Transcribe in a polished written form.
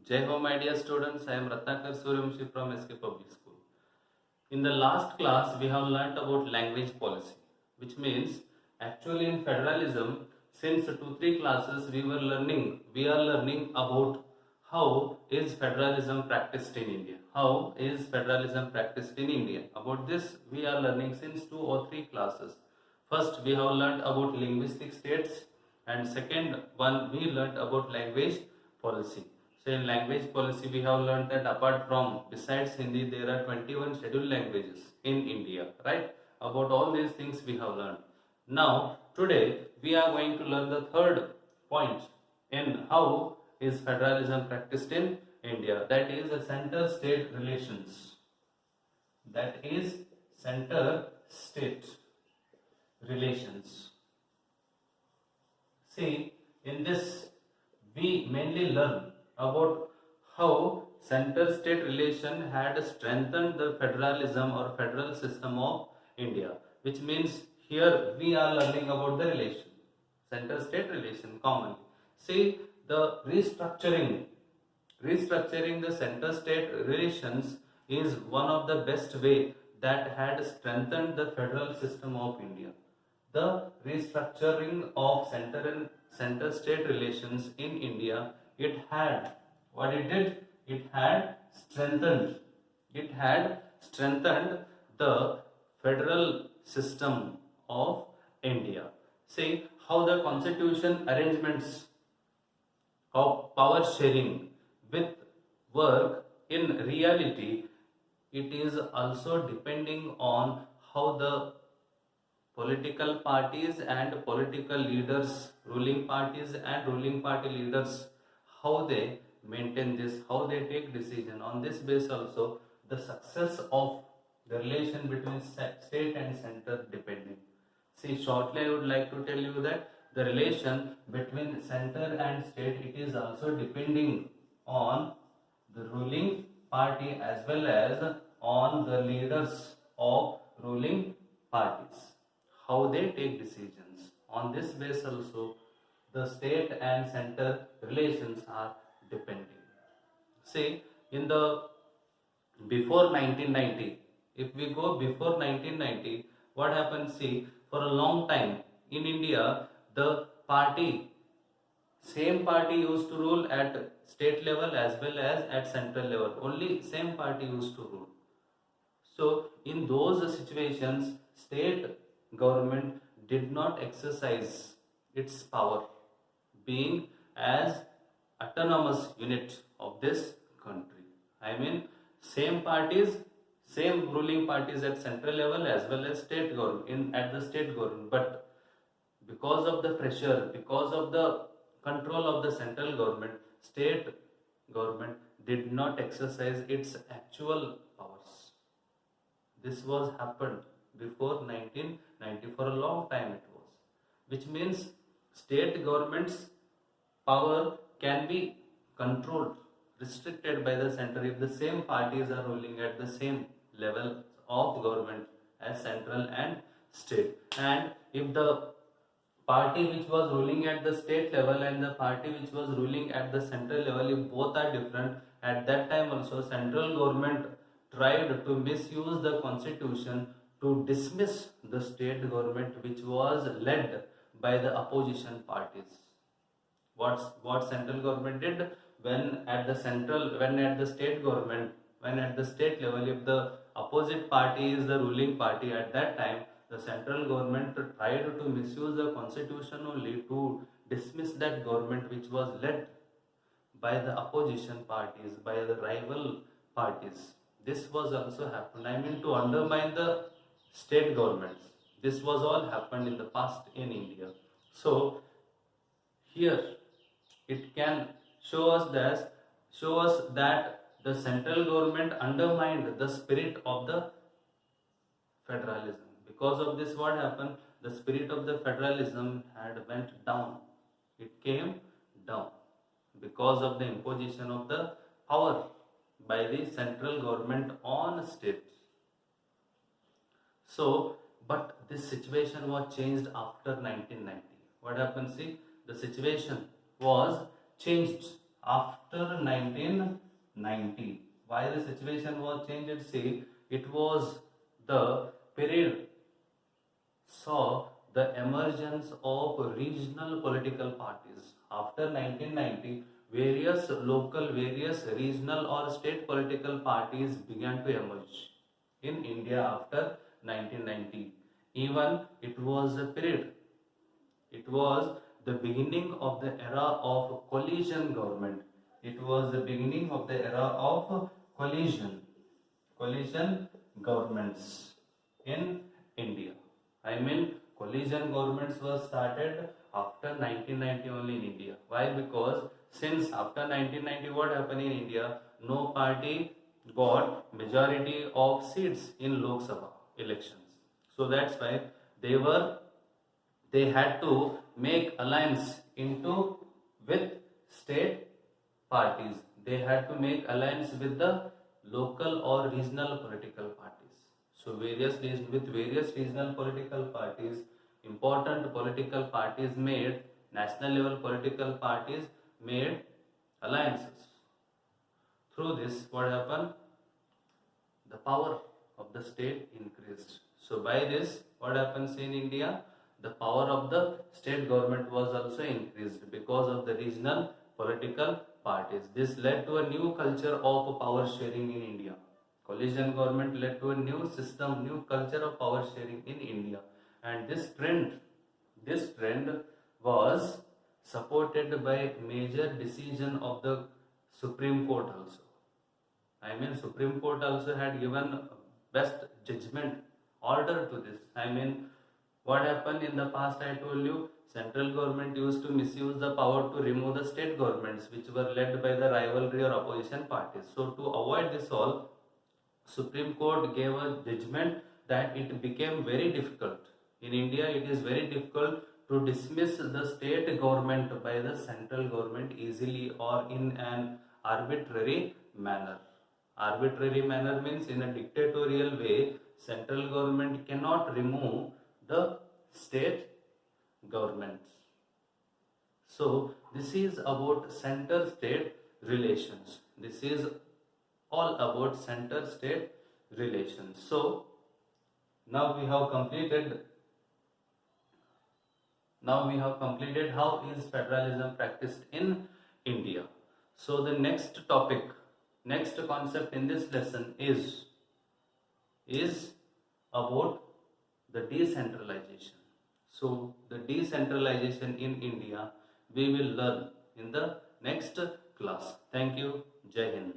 Jai Ho, my dear students. I am Ratnakar Suryavanshi from SK Public School. In the last class, we have learnt about language policy, which means actually in federalism, since 2-3 classes we are learning about how is federalism practiced in India. How is federalism practiced in India? About this, we are learning since 2 or 3 classes. First, we have learnt about linguistic states, and second one we learnt about language policy. So in language policy we have learnt that apart from besides Hindi there are 21 scheduled languages in India, right? About all these things we have learned. Now today we are going to learn the third point in how is federalism practiced in India, that is the center state relations. That is center state relations. See, in this we mainly learn about how center state relation had strengthened the federalism or federal system of India, which means here we are learning about the relation, center state relation commonly. See, the restructuring the center state relations is one of the best way that had strengthened the federal system of India. The restructuring of center state relations in India, it had what it did, it had strengthened the federal system of India. See how the constitution arrangements of power sharing with work in reality, it is also depending on how the political parties and political leaders, ruling parties and ruling party leaders, how they maintain this, how they take decision. On this base also the success of the relation between state and center depending. See, shortly I would like to tell you that the relation between center and state, it is also depending on the ruling party as well as on the leaders of ruling parties, how they take decisions. On this base also the state and center relations are depending. See, in the before 1990, if we go before 1990, what happened? See, for a long time in India, the same party used to rule at state level as well as at central level. Only same party used to rule. So in those situations, state government did not exercise its power, being as autonomous unit of this country. I mean, same parties, same ruling parties at central level as well as state government at the state government, but because of the pressure, because of the control of the central government, state government did not exercise its actual powers. This was happened before 1990, for a long time it was, which means state government's power can be controlled, restricted by the center if the same parties are ruling at the same level of government as central and state. And if the party which was ruling at the state level and the party which was ruling at the central level, if both are different, at that time also central government tried to misuse the constitution to dismiss the state government which was led by the opposition parties. What central government did, when at the state government, when at the state level, if the opposite party is the ruling party at that time, the central government tried to misuse the constitution only to dismiss that government which was led by the opposition parties, by the rival parties. This was also happened. I mean, to undermine the state governments. This was all happened in the past in India. So here it can show us that the central government undermined the spirit of the federalism. Because of this, what happened? The spirit of the federalism had went down. It came down because of the imposition of the power by the central government on states. So, but this situation was changed after 1990. What happened? See, the situation was changed after 1990. Why the situation was changed? See, it was the period saw the emergence of regional political parties. After 1990, various regional or state political parties began to emerge in India after 1990. Even it was a period, it was the beginning of the era of coalition government. It was the beginning of the era of coalition governments in India. I mean, coalition governments were started after 1990 only in India. Why? Because since after 1990, what happened in India? No party got majority of seats in Lok Sabha elections. So that's why they were they had to make alliance into with state parties. They had to make alliance with the local or regional political parties. So with various regional political parties, important political parties made, national level political parties made alliances. Through this, what happened? The power of the state increased. So by this, what happens in India? The power of the state government was also increased because of the regional political parties. This led to a new culture of power sharing in India. Coalition government led to a new system, new culture of power sharing in India. And this trend was supported by major decision of the Supreme Court also. I mean, Supreme Court also had given best judgment order to this. I mean, what happened in the past, I told you, central government used to misuse the power to remove the state governments which were led by the rivalry or opposition parties. So to avoid this all, Supreme Court gave a judgment that it became very difficult. In India, it is very difficult to dismiss the state government by the central government easily or in an arbitrary manner. Arbitrary manner means in a dictatorial way, central government cannot remove the state governments. So this is about center-state relations. This is all about center-state relations. So now we have completed how is federalism practiced in India. So the next concept in this lesson is about the decentralization. So the decentralization in India we will learn in the next class. Thank you. Jai Hind.